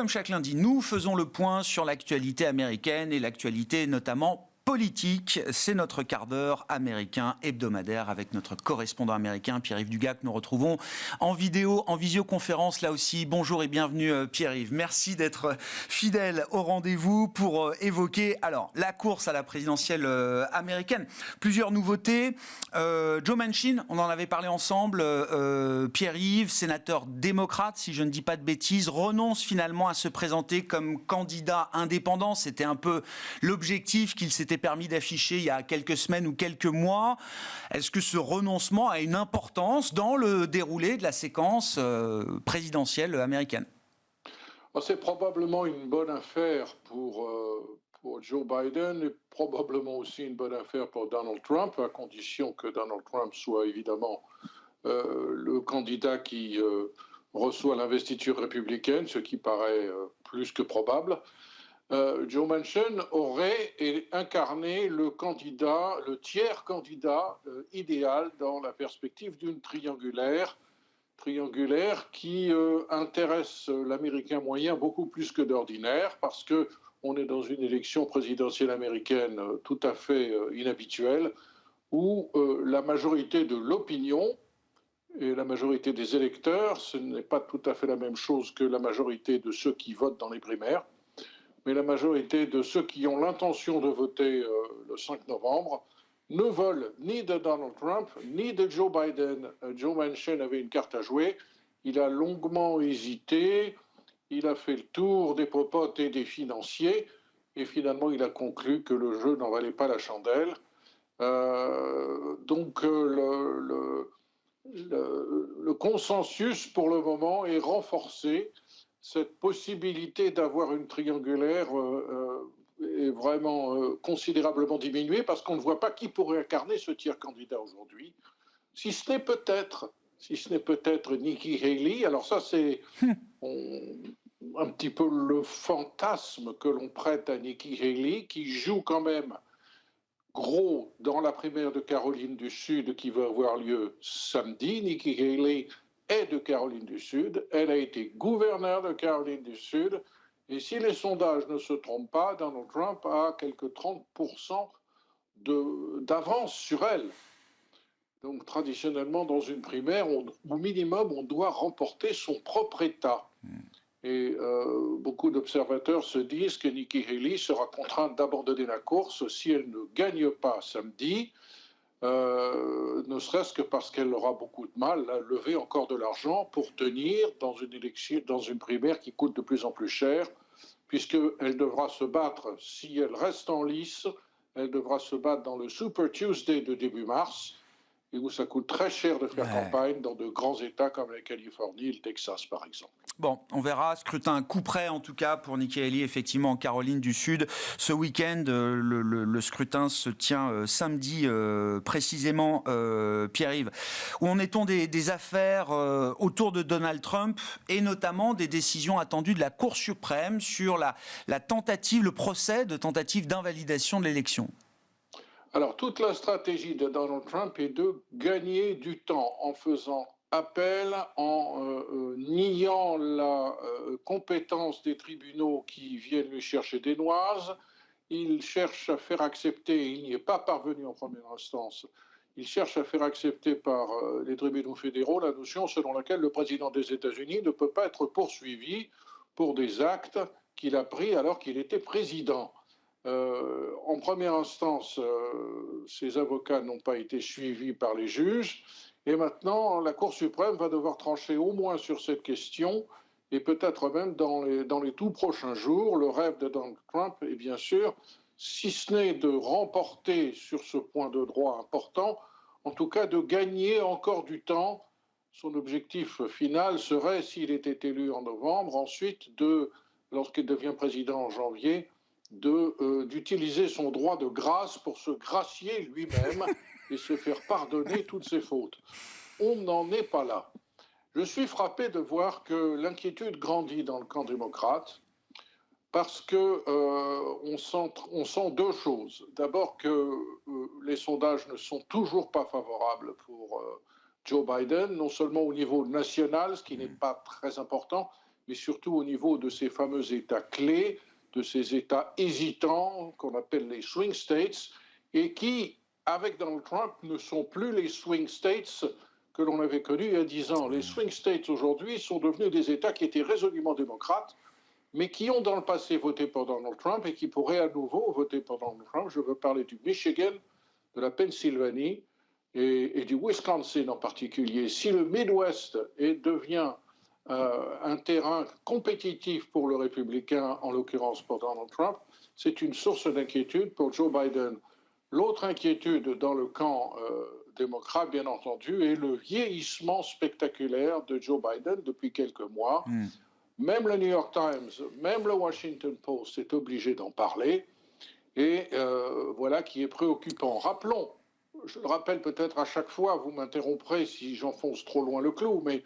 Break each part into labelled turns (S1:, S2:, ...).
S1: comme chaque lundi, nous faisons le point sur l'actualité américaine et l'actualité notamment politique. C'est notre quart d'heure américain hebdomadaire avec notre correspondant américain Pierre-Yves Dugas que nous retrouvons en vidéo, en visioconférence là aussi. Bonjour et bienvenue Pierre-Yves. Merci d'être fidèle au rendez-vous pour évoquer alors la course à la présidentielle américaine. Plusieurs nouveautés. Joe Manchin, on en avait parlé ensemble. Pierre-Yves, sénateur démocrate, si je ne dis pas de bêtises, renonce finalement à se présenter comme candidat indépendant. C'était un peu l'objectif qu'il s'était permis d'afficher il y a quelques semaines ou quelques mois. Est-ce que ce renoncement a une importance dans le déroulé de la séquence présidentielle américaine ?
S2: C'est probablement une bonne affaire pour Joe Biden et probablement aussi une bonne affaire pour Donald Trump, à condition que Donald Trump soit évidemment le candidat qui reçoit l'investiture républicaine, ce qui paraît plus que probable. Joe Manchin aurait incarné le tiers candidat idéal dans la perspective d'une triangulaire qui intéresse l'Américain moyen beaucoup plus que d'ordinaire parce qu'on est dans une élection présidentielle américaine tout à fait inhabituelle où la majorité de l'opinion et la majorité des électeurs, ce n'est pas tout à fait la même chose que la majorité de ceux qui votent dans les primaires, mais la majorité de ceux qui ont l'intention de voter le 5 novembre ne veulent ni de Donald Trump, ni de Joe Biden. Joe Manchin avait une carte à jouer. Il a longuement hésité. Il a fait le tour des popotes et des financiers. Et finalement, il a conclu que le jeu n'en valait pas la chandelle. Donc, le consensus, pour le moment, est renforcé. Cette possibilité d'avoir une triangulaire est vraiment considérablement diminuée parce qu'on ne voit pas qui pourrait incarner ce tiers candidat aujourd'hui, si ce n'est peut-être Nikki Haley. Alors ça, c'est un petit peu le fantasme que l'on prête à Nikki Haley, qui joue quand même gros dans la primaire de Caroline du Sud qui va avoir lieu samedi. Nikki Haley est de Caroline du Sud, elle a été gouverneure de Caroline du Sud, et si les sondages ne se trompent pas, Donald Trump a quelques 30% d'avance sur elle. Donc traditionnellement, dans une primaire, au minimum, on doit remporter son propre État. Et beaucoup d'observateurs se disent que Nikki Haley sera contrainte d'abandonner la course si elle ne gagne pas samedi, ne serait-ce que parce qu'elle aura beaucoup de mal à lever encore de l'argent pour tenir dans une élection, dans une primaire qui coûte de plus en plus cher, puisqu'elle devra se battre, si elle reste en lice, elle devra se battre dans le Super Tuesday de début mars, et où ça coûte très cher de faire campagne dans de grands États comme la Californie et le Texas, par exemple.
S1: Bon, on verra. Scrutin coup près, en tout cas, pour Nikki Haley, effectivement, en Caroline du Sud. Ce week-end, le scrutin se tient samedi, précisément, Pierre-Yves. Où en est-on des affaires autour de Donald Trump et notamment des décisions attendues de la Cour suprême sur la tentative, le procès de tentative d'invalidation de l'élection?
S2: Alors, toute la stratégie de Donald Trump est de gagner du temps en faisant appel, en niant la compétence des tribunaux qui viennent lui chercher des noises. Il cherche à faire accepter, il n'y est pas parvenu en première instance, il cherche à faire accepter par les tribunaux fédéraux la notion selon laquelle le président des États-Unis ne peut pas être poursuivi pour des actes qu'il a pris alors qu'il était président. En première instance, ces avocats n'ont pas été suivis par les juges et maintenant la Cour suprême va devoir trancher au moins sur cette question et peut-être même dans les tout prochains jours. Le rêve de Donald Trump est bien sûr, si ce n'est de remporter sur ce point de droit important, en tout cas de gagner encore du temps. Son objectif final serait, s'il était élu en novembre, ensuite lorsqu'il devient président en janvier, d'utiliser son droit de grâce pour se gracier lui-même et se faire pardonner toutes ses fautes. On n'en est pas là. Je suis frappé de voir que l'inquiétude grandit dans le camp démocrate parce qu'on sent deux choses. D'abord que les sondages ne sont toujours pas favorables pour Joe Biden, non seulement au niveau national, ce qui n'est pas très important, mais surtout au niveau de ces fameux États clés, de ces États hésitants qu'on appelle les swing states, et qui, avec Donald Trump, ne sont plus les swing states que l'on avait connus il y a 10 ans. Les swing states aujourd'hui sont devenus des États qui étaient résolument démocrates, mais qui ont dans le passé voté pour Donald Trump et qui pourraient à nouveau voter pour Donald Trump. Je veux parler du Michigan, de la Pennsylvanie et du Wisconsin en particulier. Si le Midwest devient un terrain compétitif pour le républicain, en l'occurrence pour Donald Trump, c'est une source d'inquiétude pour Joe Biden. L'autre inquiétude dans le camp démocrate, bien entendu, est le vieillissement spectaculaire de Joe Biden depuis quelques mois. Même le New York Times, même le Washington Post est obligé d'en parler. Et voilà qui est préoccupant. Rappelons, je le rappelle peut-être à chaque fois, vous m'interromprez si j'enfonce trop loin le clou, mais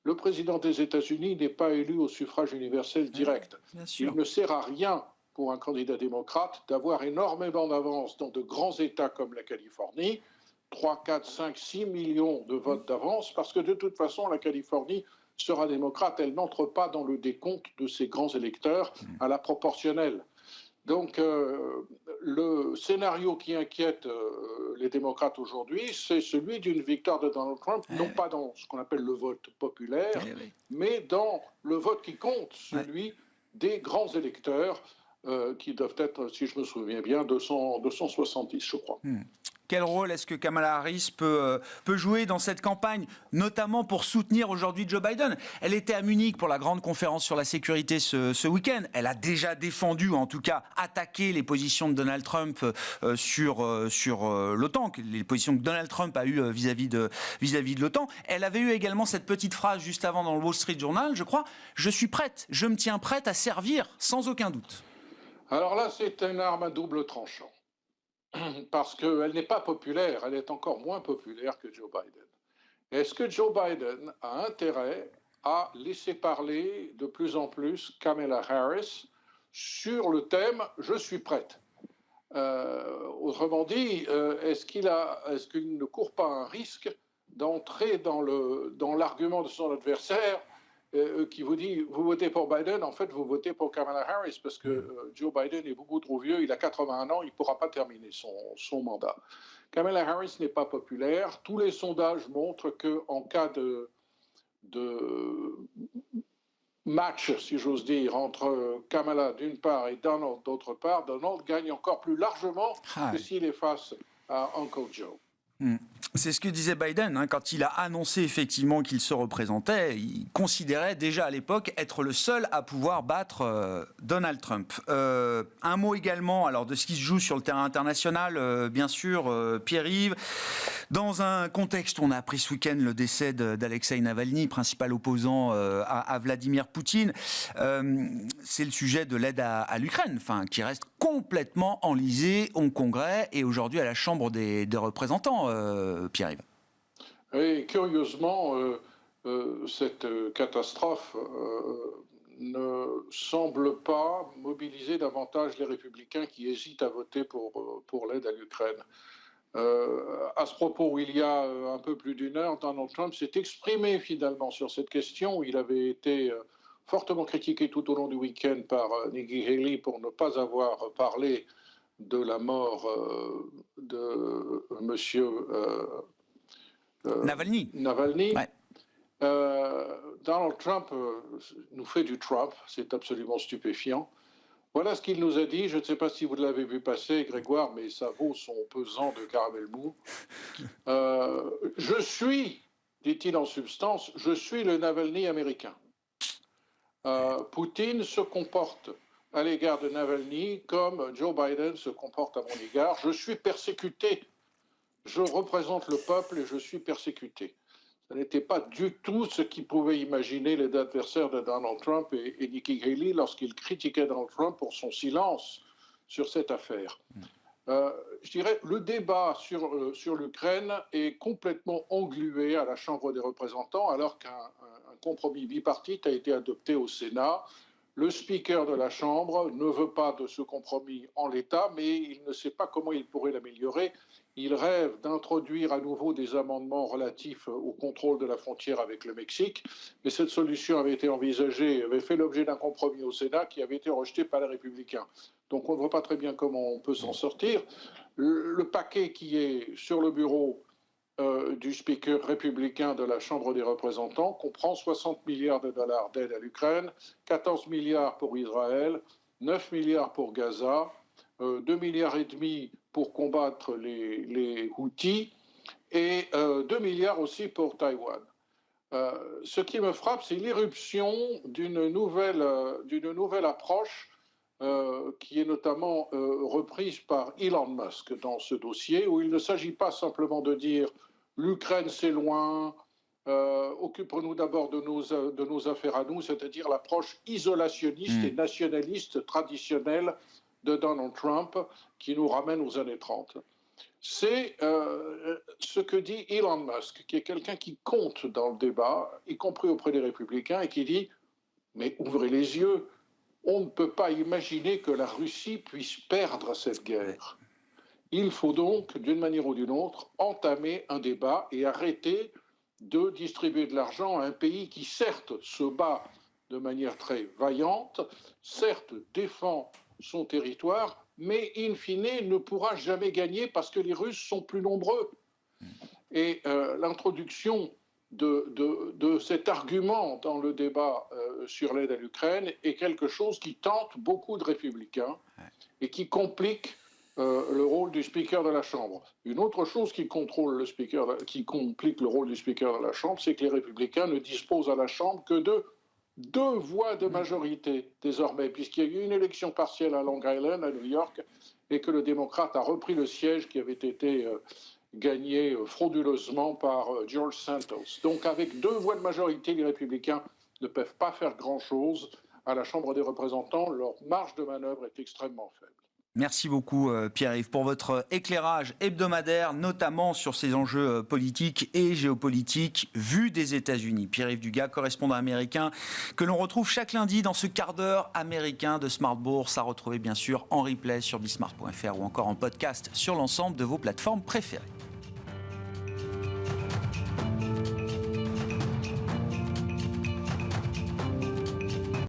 S2: le président des États-Unis n'est pas élu au suffrage universel direct. Il ne sert à rien pour un candidat démocrate d'avoir énormément d'avance dans de grands États comme la Californie, 3, 4, 5, 6 millions de votes d'avance, parce que de toute façon, la Californie sera démocrate, elle n'entre pas dans le décompte de ces grands électeurs à la proportionnelle. Donc, le scénario qui inquiète les démocrates aujourd'hui, c'est celui d'une victoire de Donald Trump, non pas dans ce qu'on appelle le vote populaire, mais dans le vote qui compte, celui des grands électeurs, qui doivent être, si je me souviens bien, 270, je crois.
S1: Quel rôle est-ce que Kamala Harris peut jouer dans cette campagne, notamment pour soutenir aujourd'hui Joe Biden? Elle était à Munich pour la grande conférence sur la sécurité ce week-end. Elle a déjà défendu, ou en tout cas attaqué les positions de Donald Trump sur l'OTAN, les positions que Donald Trump a eues vis-à-vis de l'OTAN. Elle avait eu également cette petite phrase juste avant dans le Wall Street Journal, je crois, « Je suis prête, je me tiens prête à servir, sans aucun doute ».
S2: Alors là, c'est une arme à double tranchant. Parce qu'elle n'est pas populaire, elle est encore moins populaire que Joe Biden. Est-ce que Joe Biden a intérêt à laisser parler de plus en plus Kamala Harris sur le thème « Je suis prête ». Autrement dit, est-ce qu'il ne court pas un risque d'entrer dans l'argument de son adversaire qui vous dit, vous votez pour Biden, en fait, vous votez pour Kamala Harris, parce que Joe Biden est beaucoup trop vieux, il a 81 ans, il ne pourra pas terminer son mandat. Kamala Harris n'est pas populaire. Tous les sondages montrent qu'en cas de match, si j'ose dire, entre Kamala d'une part et Donald d'autre part, Donald gagne encore plus largement que s'il est face à Uncle Joe.
S1: C'est ce que disait Biden, quand il a annoncé effectivement qu'il se représentait. Il considérait déjà à l'époque être le seul à pouvoir battre Donald Trump. Un mot également alors, de ce qui se joue sur le terrain international, bien sûr, Pierre-Yves. Dans un contexte où on a appris ce week-end le décès d'Alexeï Navalny, principal opposant à Vladimir Poutine, c'est le sujet de l'aide à l'Ukraine, qui reste complètement enlisé au Congrès et aujourd'hui à la Chambre des représentants. Pierre-Yves.
S2: Et curieusement, cette catastrophe ne semble pas mobiliser davantage les républicains qui hésitent à voter pour l'aide à l'Ukraine. À ce propos, il y a un peu plus d'une heure, Donald Trump s'est exprimé finalement sur cette question. Il avait été fortement critiqué tout au long du week-end par Nikki Haley pour ne pas avoir parlé de la mort de monsieur
S1: Navalny.
S2: Ouais. Donald Trump nous fait du Trump, c'est absolument stupéfiant. Voilà ce qu'il nous a dit. Je ne sais pas si vous l'avez vu passer, Grégoire, mais ça vaut son pesant de caramel mou. Je suis, dit-il en substance, je suis le Navalny américain. Poutine se comporte à l'égard de Navalny comme Joe Biden se comporte à mon égard. Je suis persécuté. Je représente le peuple et je suis persécuté. Ce n'était pas du tout ce qu'ils pouvaient imaginer les adversaires de Donald Trump et Nikki Haley lorsqu'ils critiquaient Donald Trump pour son silence sur cette affaire. Je dirais le débat sur l'Ukraine est complètement englué à la Chambre des représentants alors qu'un compromis bipartite a été adopté au Sénat. Le speaker de la Chambre ne veut pas de ce compromis en l'état, mais il ne sait pas comment il pourrait l'améliorer. Il rêve d'introduire à nouveau des amendements relatifs au contrôle de la frontière avec le Mexique, mais cette solution avait été envisagée, avait fait l'objet d'un compromis au Sénat qui avait été rejeté par les Républicains. Donc on ne voit pas très bien comment on peut s'en sortir. Le paquet qui est sur le bureau du speaker républicain de la Chambre des représentants comprend 60 milliards de dollars d'aide à l'Ukraine, 14 milliards pour Israël, 9 milliards pour Gaza, 2 milliards et demi pour combattre les Houthis et 2 milliards aussi pour Taïwan. Ce qui me frappe, c'est l'irruption d'une nouvelle approche qui est notamment reprise par Elon Musk dans ce dossier, où il ne s'agit pas simplement de dire l'Ukraine c'est loin, occupons-nous d'abord de nos affaires à nous, c'est-à-dire l'approche isolationniste et nationaliste traditionnelle de Donald Trump qui nous ramène aux années 30. C'est ce que dit Elon Musk, qui est quelqu'un qui compte dans le débat, y compris auprès des Républicains, et qui dit « mais ouvrez les yeux, on ne peut pas imaginer que la Russie puisse perdre cette guerre ». Il faut donc, d'une manière ou d'une autre, entamer un débat et arrêter de distribuer de l'argent à un pays qui, certes, se bat de manière très vaillante, certes, défend son territoire, mais in fine ne pourra jamais gagner parce que les Russes sont plus nombreux. Et l'introduction de cet argument dans le débat sur l'aide à l'Ukraine est quelque chose qui tente beaucoup de républicains et qui complique le rôle du speaker de la Chambre. Une autre chose qui complique le rôle du speaker de la Chambre, c'est que les républicains ne disposent à la Chambre que de 2 voix de majorité désormais, puisqu'il y a eu une élection partielle à Long Island, à New York, et que le démocrate a repris le siège qui avait été gagné frauduleusement par George Santos. Donc avec 2 voix de majorité, les républicains ne peuvent pas faire grand-chose à la Chambre des représentants. Leur marge de manœuvre est extrêmement faible.
S1: Merci beaucoup Pierre-Yves pour votre éclairage hebdomadaire, notamment sur ces enjeux politiques et géopolitiques vus des États-Unis. Pierre-Yves Dugat, correspondant américain, que l'on retrouve chaque lundi dans ce quart d'heure américain de Smart Bourse, à retrouver bien sûr en replay sur bismart.fr ou encore en podcast sur l'ensemble de vos plateformes préférées.